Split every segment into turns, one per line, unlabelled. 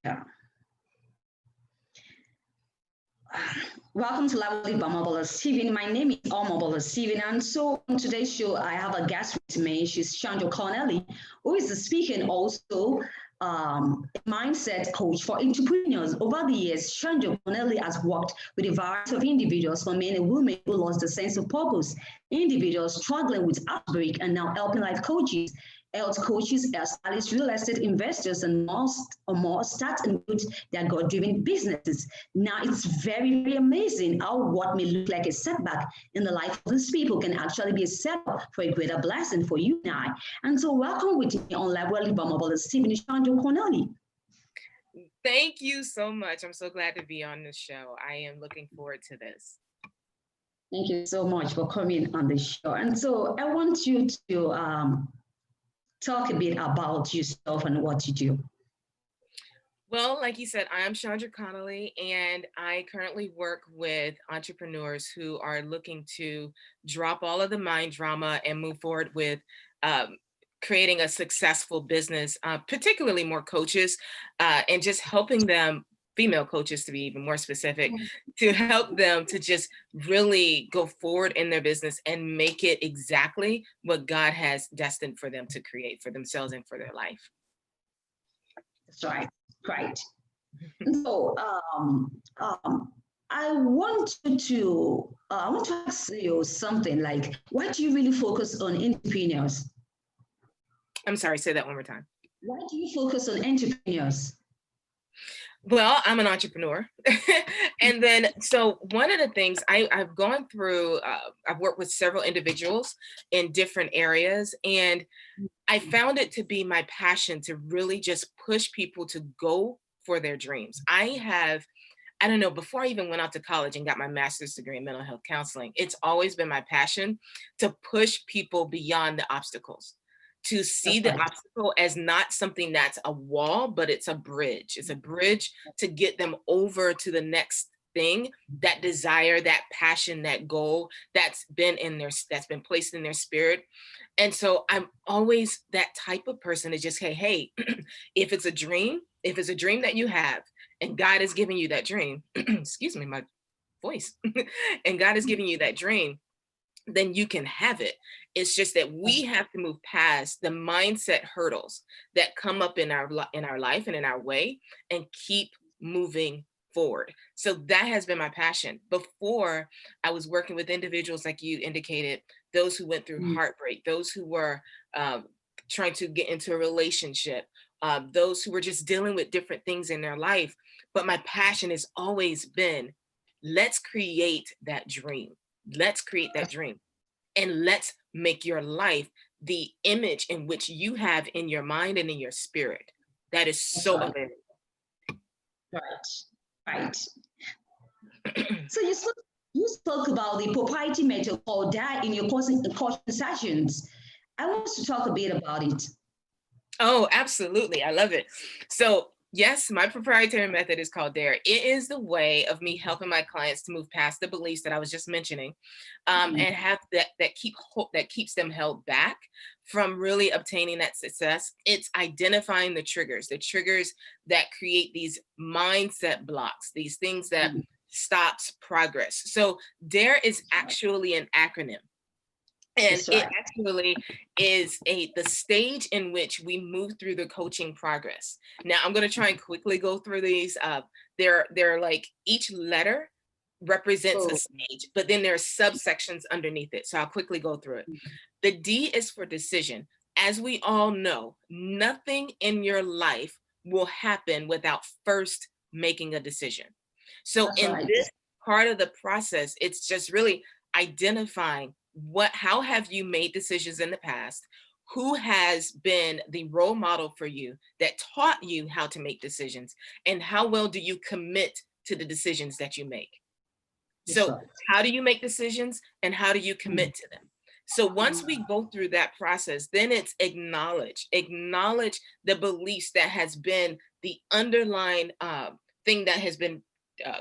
Yeah. Welcome to Lively by Mobile Steven. My name is Mobile Steven, and so on today's show, I have a guest with me. She's Shaundra Connelly, who is speaking also a mindset coach for entrepreneurs. Over the years, Shaundra Connelly has worked with a variety of individuals, from men and women who lost the sense of purpose, individuals struggling with outbreak, and now helping life coaches, health coaches, stylists, real estate investors, and more start and build their God-driven businesses. Now, it's very, very amazing how what may look like a setback in the life of these people can actually be a setup for a greater blessing for you and I. And so, welcome with me on Live World Mobile, Stephen Shaundra Connelly.
Thank you so much. I'm so glad to be on the show. I am looking forward to this.
Thank you so much for coming on the show. And so, I want you to talk a bit about yourself and what you do.
Well, like you said, I am Shaundra Connelly, and I currently work with entrepreneurs who are looking to drop all of the mind drama and move forward with creating a successful business, particularly more coaches, and just helping them, female coaches to be even more specific, to help them to just really go forward in their business and make it exactly what God has destined for them to create for themselves and for their life.
That's right. Right. So I want you to I want to ask you something like, why do you really focus on entrepreneurs?
I'm sorry, say that one more time.
Why do you focus on entrepreneurs?
Well, I'm an entrepreneur. And then, so one of the things I've gone through, I've worked with several individuals in different areas, and I found it to be my passion to really just push people to go for their dreams. I don't know, before I even went out to college and got my master's degree in mental health counseling, it's always been my passion to push people beyond the obstacles, to see the obstacle as not something that's a wall, but it's a bridge. It's a bridge to get them over to the next thing, that desire, that passion, that goal that's been placed in their spirit. And so I'm always that type of person to just say, hey, if it's a dream that you have, and God is giving you that dream, excuse me, my voice, and God is giving you that dream, then you can have it. It's just that we have to move past the mindset hurdles that come up in our life and in our way, and keep moving forward. So that has been my passion. Before, I was working with individuals, like you indicated, those who went through heartbreak, those who were trying to get into a relationship, those who were just dealing with different things in their life. But my passion has always been, let's create that dream. Let's create that dream, and let's make your life the image in which you have in your mind and in your spirit. That is so available.
Right. So you spoke about the propriety method or that in your coaching sessions. I want to talk a bit about it.
Oh, absolutely. I love it. So yes, my proprietary method is called DARE. It is the way of me helping my clients to move past the beliefs that I was just mentioning, and have that keeps them held back from really obtaining that success. It's identifying the triggers that create these mindset blocks, these things that stops progress. So DARE is actually an acronym. And it actually is the stage in which we move through the coaching progress. Now, I'm going to try and quickly go through these. They're like, each letter represents a stage, but then there are subsections underneath it. So I'll quickly go through it. The D is for decision. As we all know, nothing in your life will happen without first making a decision. So this part of the process, it's just really identifying how have you made decisions in the past? Who has been the role model for you that taught you how to make decisions? And how well do you commit to the decisions that you make? So how do you make decisions, and how do you commit to them? So once we go through that process, then it's acknowledge the beliefs that has been the underlying thing that has been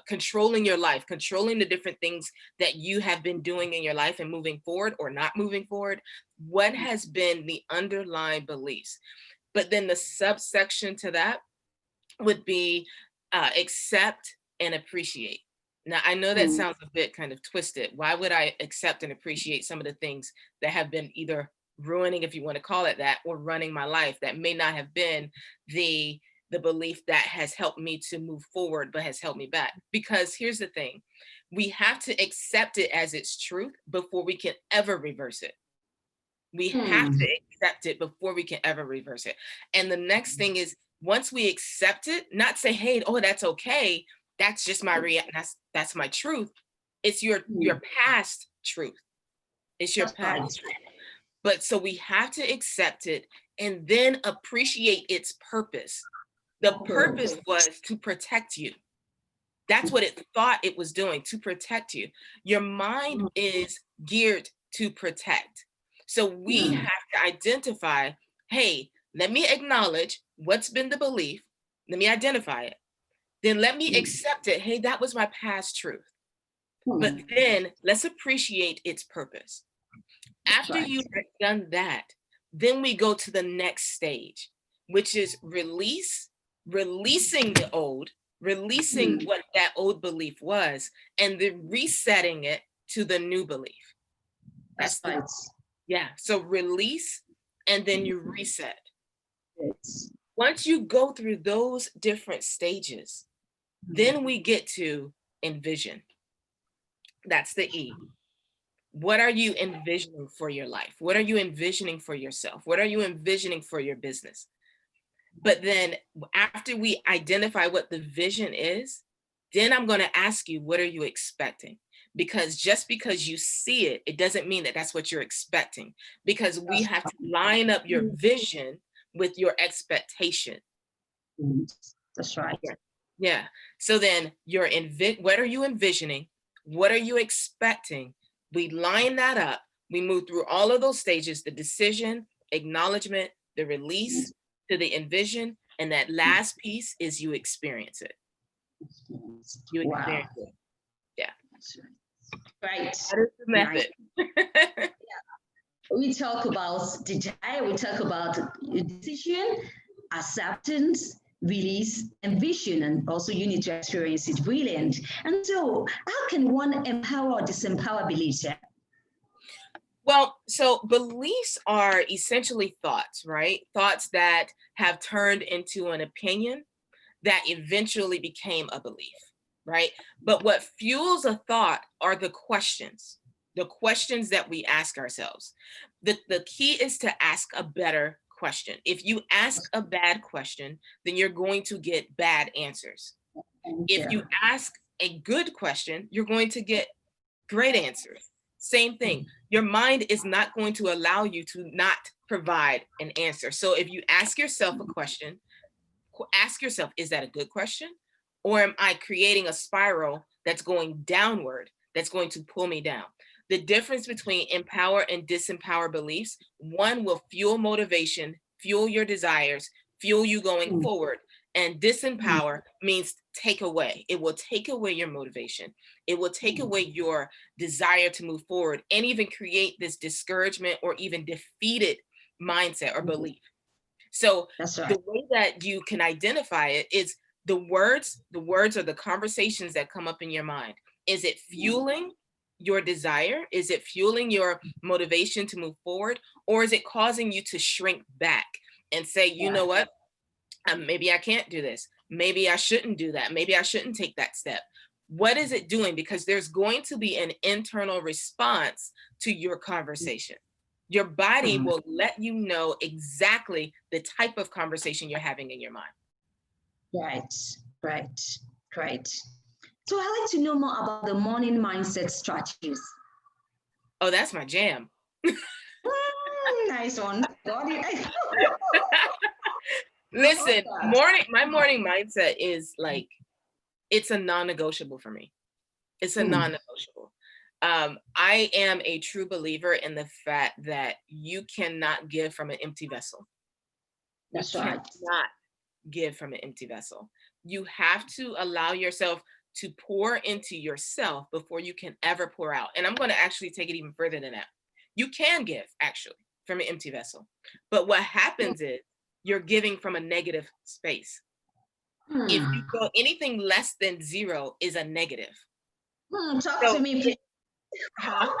controlling your life, controlling the different things that you have been doing in your life and moving forward or not moving forward. What has been the underlying beliefs? But then the subsection to that would be accept and appreciate. Now, I know that
Mm.
sounds a bit kind of twisted. Why would I accept and appreciate some of the things that have been either ruining, if you want to call it that, or running my life that may not have been the the belief that has helped me to move forward, but has held me back? Because here's the thing, we have to accept it as its truth before we can ever reverse it. We have to
Mm.
accept it before we can ever reverse it. And the next thing is, once we accept it, not say, "Hey, oh, that's okay. That's just my that's my truth." It's your
Mm.
past truth. It's your
That's right.
past truth. But so we have to accept it and then appreciate its purpose. The
Okay.
purpose was to protect you. That's what it thought it was doing, to protect you. Your mind
Mm.
is geared to protect. So we
Mm.
have to identify, hey, let me acknowledge what's been the belief. Let me identify it. Then let me
Mm.
accept it. Hey, that was my past truth. But
Mm.
then let's appreciate its purpose.
That's
After
right.
you have done that, then we go to the next stage, which is releasing the old, releasing
Mm.
what that old belief was, and then resetting it to the new belief.
That's
That's the,
right.
yeah. So release and then you reset.
Yes.
Once you go through those different stages, then we get to envision. That's the E. What are you envisioning for your life? What are you envisioning for yourself? What are you envisioning for your business? But then after we identify what the vision is, then I'm going to ask you, what are you expecting? Because just because you see it, it doesn't mean that that's what you're expecting, because we
That's
have to line up your vision with your expectation.
right. That's right.
Yeah. Yeah. So then what are you envisioning? What are you expecting? We line that up. We move through all of those stages, the decision, acknowledgement, the release, to the envision, and that last piece is you experience it. You
Wow.
experience it. Yeah.
That's right. Right.
That is the
Nice.
method.
We talk about desire, we talk about decision, acceptance, release, and vision, and also you need to experience it. Brilliant. And so, how can one empower or disempower beliefs? Yeah?
Well, so beliefs are essentially thoughts, right? Thoughts that have turned into an opinion that eventually became a belief, right? But what fuels a thought are the questions that we ask ourselves. The key is to ask a better question. If you ask a bad question, then you're going to get bad answers.
Thank
If you
you.
ask a good question, you're going to get great answers. Same thing. Your mind is not going to allow you to not provide an answer. So if you ask yourself a question, ask yourself, is that a good question? Or am I creating a spiral that's going downward, that's going to pull me down? The difference between empower and disempower beliefs, one will fuel motivation, fuel your desires, fuel you going
Mm.
forward. And disempower means take away. It will take away your motivation. It will take away your desire to move forward and even create this discouragement or even defeated mindset or belief. So
That's
the
right.
way that you can identify it is the words or the conversations that come up in your mind. Is it fueling your desire? Is it fueling your motivation to move forward? Or is it causing you to shrink back and say, you
Yeah.
know what? Maybe I can't do this. Maybe I shouldn't do that. Maybe I shouldn't take that step. What is it doing? Because there's going to be an internal response to your conversation. Your body
Mm.
will let you know exactly the type of conversation you're having in your mind.
Right. Right. Right. So, I'd like to know more about the morning mindset strategies.
Oh, that's my jam.
Nice one. Got it.
Listen, my morning mindset is like, it's a non-negotiable for me. It's a
Mm.
non-negotiable. I am a true believer in the fact that you cannot give from an empty vessel. You
That's right.
cannot give from an empty vessel. You have to allow yourself to pour into yourself before you can ever pour out. And I'm going to actually take it even further than that. You can give actually from an empty vessel. But what happens is you're giving from a negative space. If you go anything less than 0 is a negative.
Talk to
So,
me, please.
huh?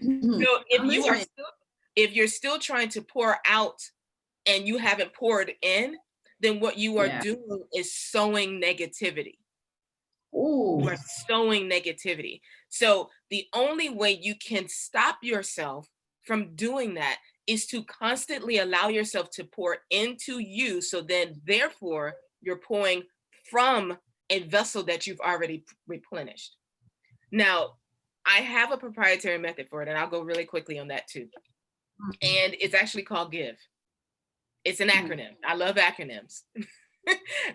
Mhm.
So
I'm listening.
if you're still trying to pour out and you haven't poured in, then what you are
Yeah.
doing is sowing negativity.
Oh,
You are sowing negativity. So the only way you can stop yourself from doing that is to constantly allow yourself to pour into you. So then, therefore, you're pouring from a vessel that you've already replenished. Now, I have a proprietary method for it, and I'll go really quickly on that too. And it's actually called GIVE. It's an acronym. I love acronyms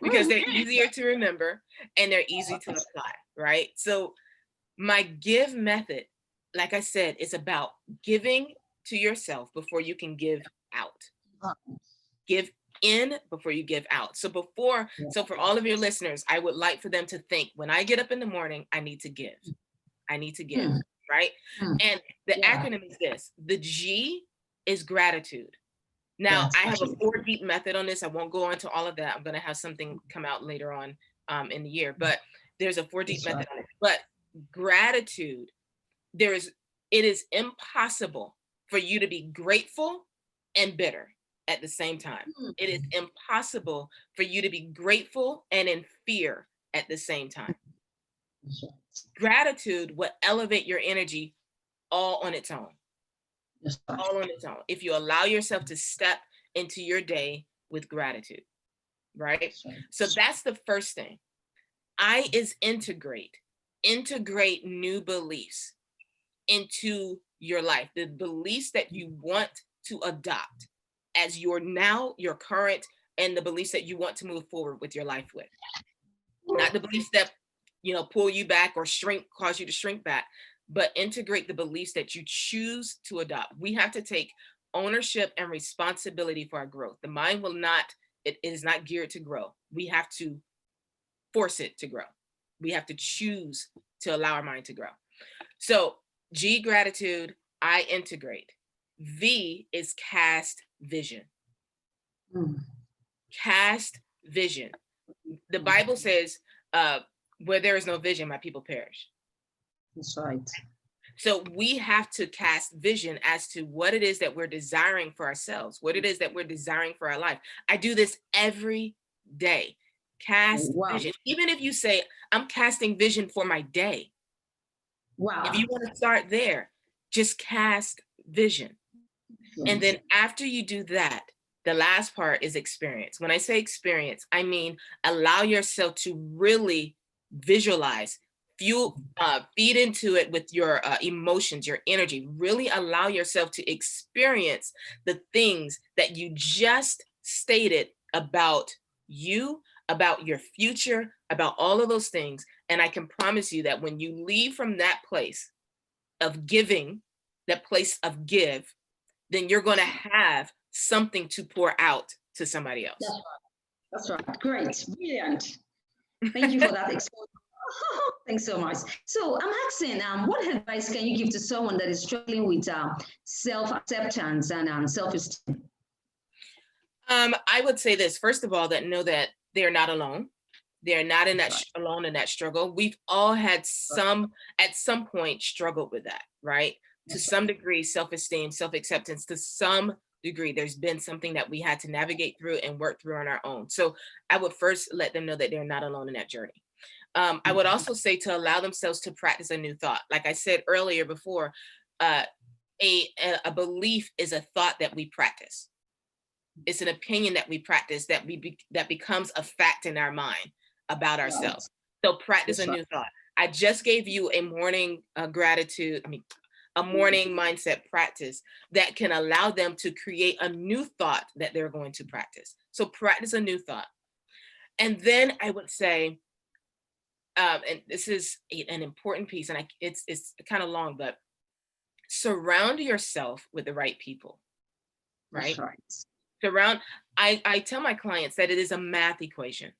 because they're easier to remember and they're easy to apply, right? So my GIVE method, like I said, is about giving to yourself before you can give out. Give in before you give out. So for all of your listeners, I would like for them to think, when I get up in the morning, I need to give. I need to give, right? And the acronym is this. The G is gratitude. Now, I have a 4 deep method on this. I won't go into all of that. I'm going to have something come out later on in the year, but there's a 4 deep method on it. But gratitude, it is impossible for you to be grateful and bitter at the same time. It is impossible for you to be grateful and in fear at the same time. Gratitude will elevate your energy all on its own. All on its own. If you allow yourself to step into your day with gratitude, right? So that's the first thing. I is integrate new beliefs into your life, the beliefs that you want to adopt as your current, and the beliefs that you want to move forward with your life with. Not the beliefs that, pull you back or cause you to shrink back, but integrate the beliefs that you choose to adopt. We have to take ownership and responsibility for our growth. The mind it is not geared to grow. We have to force it to grow. We have to choose to allow our mind to grow. So G, gratitude. I, integrate. V is cast vision. Cast vision. The Bible says, where there is no vision, my people perish.
That's right.
So we have to cast vision as to what it is that we're desiring for ourselves, what it is that we're desiring for our life. I do this every day. Cast vision. Even if you say, I'm casting vision for my day.
Wow.
If you want to start there, just cast vision. And then after you do that, the last part is experience. When I say experience, I mean allow yourself to really visualize, feed into it with your emotions, your energy. Really allow yourself to experience the things that you just stated about you, about your future, about all of those things. And I can promise you that when you leave from that place of giving, that place of give, then you're going to have something to pour out to somebody else.
That's right. Great. Brilliant. Thank you for that exposure. Thanks so much. So I'm asking, what advice can you give to someone that is struggling with self-acceptance and self-esteem?
I would say this, first of all, that know that they're not alone. They're not alone in that struggle. We've all had at some point struggled with that, right? To some degree, self-esteem, self-acceptance, to some degree, there's been something that we had to navigate through and work through on our own. So I would first let them know that they're not alone in that journey. I would also say to allow themselves to practice a new thought. Like I said earlier before, a belief is a thought that we practice. It's an opinion that we practice that becomes a fact in our mind about ourselves. So practice a new thought. I just gave you a morning a morning mindset practice that can allow them to create a new thought that they're going to practice. So practice a new thought. And then I would say, and this is an important piece, and it's kind of long, but surround yourself with the right people, right? I tell my clients that it is a math equation.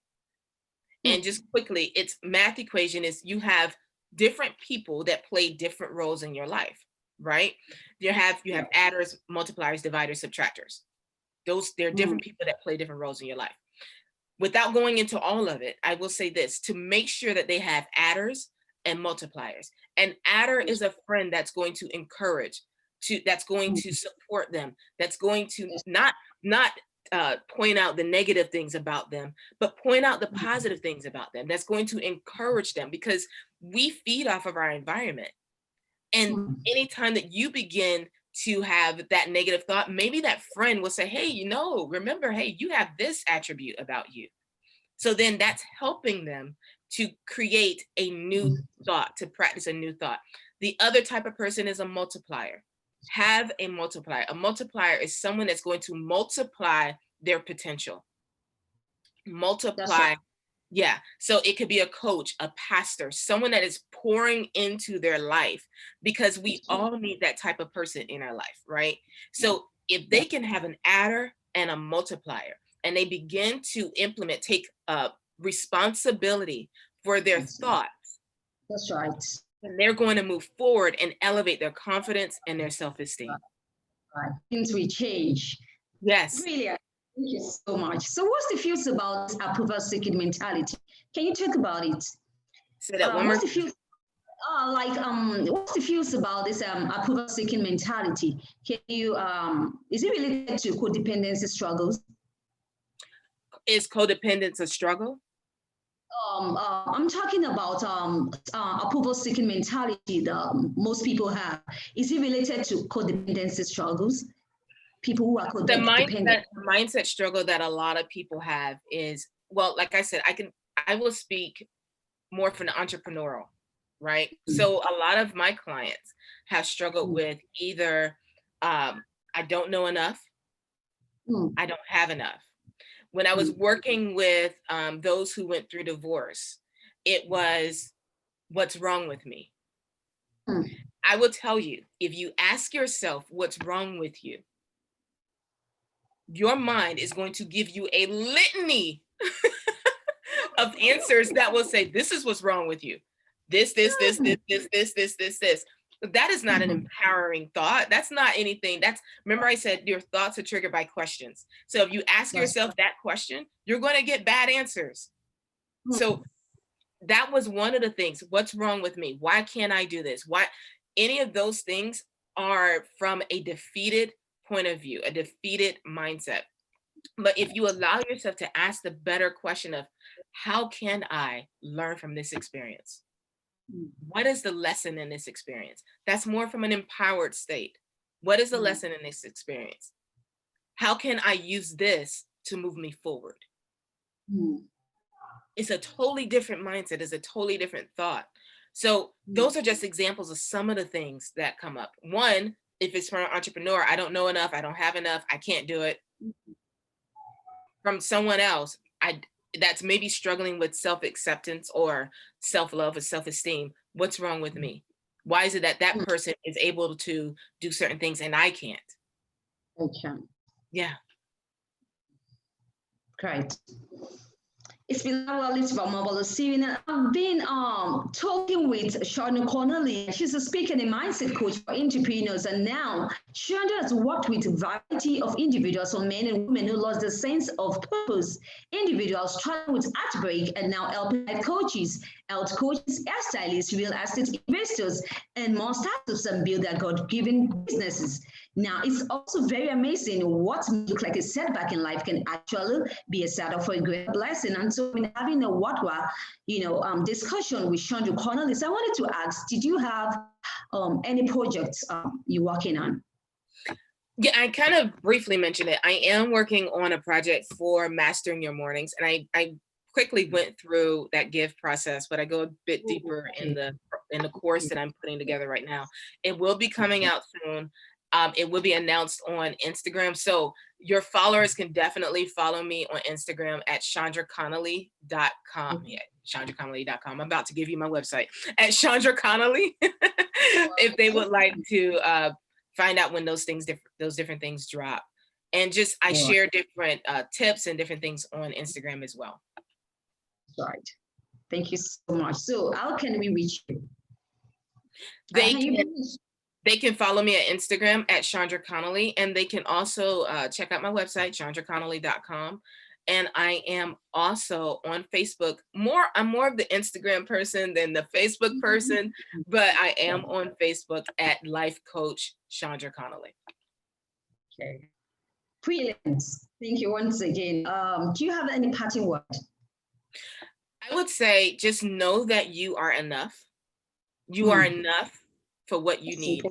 And just quickly, its math equation is you have different people that play different roles in your life, right? You have adders, multipliers, dividers, subtractors. There are different people that play different roles in your life. Without going into all of it, I will say this, to make sure that they have adders and multipliers. An adder is a friend that's going to encourage, that's going to support them, that's going to not point out the negative things about them, but point out the positive things about them, that's going to encourage them, because we feed off of our environment. And anytime that you begin to have that negative thought, maybe that friend will say, hey, remember, hey, you have this attribute about you. So then that's helping them to create a new thought, to practice a new thought. The other type of person is a multiplier. Have a multiplier. A multiplier is someone that's going to multiply their potential. Multiply. Yeah. So it could be a coach, a pastor, someone that is pouring into their life, because we all need that type of person in our life, right? So if they can have an adder and a multiplier, and they begin to implement, take responsibility for their thoughts.
That's right.
And they're going to move forward and elevate their confidence and their self-esteem.
Right. Things will change.
Yes.
Brilliant. Thank you so much. So what's the feels about this approval-seeking mentality? Can you talk about it?
Say that one more time.
What's the feels about this approval-seeking mentality? Can you is it related to codependency struggles?
Is codependence a struggle?
I'm talking about approval-seeking mentality that most people have. Is it related to codependency struggles? People who are codependent.
The mindset struggle that a lot of people have is, well, like I said, I will speak more from the entrepreneurial, right? So a lot of my clients have struggled with either I don't know enough, I don't have enough. When I was working with those who went through divorce, it was, what's wrong with me? I will tell you, if you ask yourself what's wrong with you, your mind is going to give you a litany of answers that will say, this is what's wrong with you. This. That is not an empowering thought. That's not anything. Remember I said your thoughts are triggered by questions. So if you ask yourself that question, you're going to get bad answers. So that was one of the things. What's wrong with me? Why can't I do this? Why? Any of those things are from a defeated point of view, a defeated mindset. But if you allow yourself to ask the better question of, how can I learn from this experience? What is the lesson in this experience? That's more from an empowered state. What is the lesson in this experience? How can I use this to move me forward? It's a totally different mindset. It's a totally different thought. So those are just examples of some of the things that come up. One, if it's from an entrepreneur, I don't know enough, I don't have enough, I can't do it. From someone else, that's maybe struggling with self-acceptance or self-love or self-esteem. What's wrong with me? Why is it that that person is able to do certain things and I can't?
Okay.
Yeah.
Great. It's been lovely to be and I've been talking with Shaundra Connelly. She's a speaker and a mindset coach for entrepreneurs, and now Shaundra has worked with a variety of individuals, or men and women who lost their sense of purpose, individuals struggling with heartbreak, and now helping life coaches, health coaches, hairstylists, real estate investors, and more startups and build their God-given businesses. Now, it's also very amazing what may look like a setback in life can actually be a setup for a great blessing. And so, in having a worthwhile, discussion with Shaundra Connelly, so I wanted to ask, did you have any projects you're working on?
Yeah, I kind of briefly mentioned it. I am working on a project for Mastering Your Mornings, and I quickly went through that give process, but I go a bit deeper in the course that I'm putting together right now. It will be coming out soon. It will be announced on Instagram. So your followers can definitely follow me on Instagram at ShaundraConnelly.com. Yeah, ShaundraConnelly.com. I'm about to give you my website at Shaundra Connelly. If they would like to find out when those different things drop. And just, I share different tips and different things on Instagram as well.
Right. Thank you so much. So how can we reach you?
They can follow me at Instagram at Shaundra Connelly, and they can also check out my website, ShaundraConnelly.com. And I am also on Facebook. I'm more of the Instagram person than the Facebook person, but I am on Facebook at Life Coach Shaundra Connelly.
Okay. Brilliant. Thank you once again. Do you have any parting word?
I would say just know that you are enough. You are enough for what you need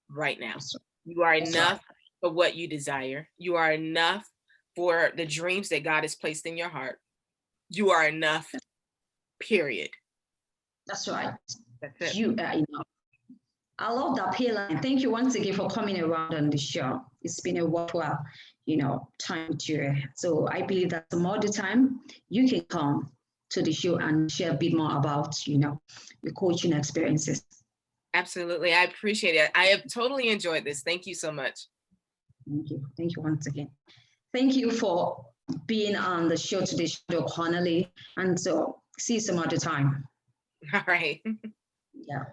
right now. You are enough for what you desire. You are enough for the dreams that God has placed in your heart. You are enough, period.
That's right.
That's it.
You are enough. I love that line. Thank you once again for coming around on the show. It's been a worthwhile, time with you. So I believe that some other time you can come to the show and share a bit more about, your coaching experiences.
Absolutely. I appreciate it. I have totally enjoyed this. Thank you so much.
Thank you. Thank you once again. Thank you for being on the show today, Shaundra Connelly. And so see you some other time.
All right.
Yeah.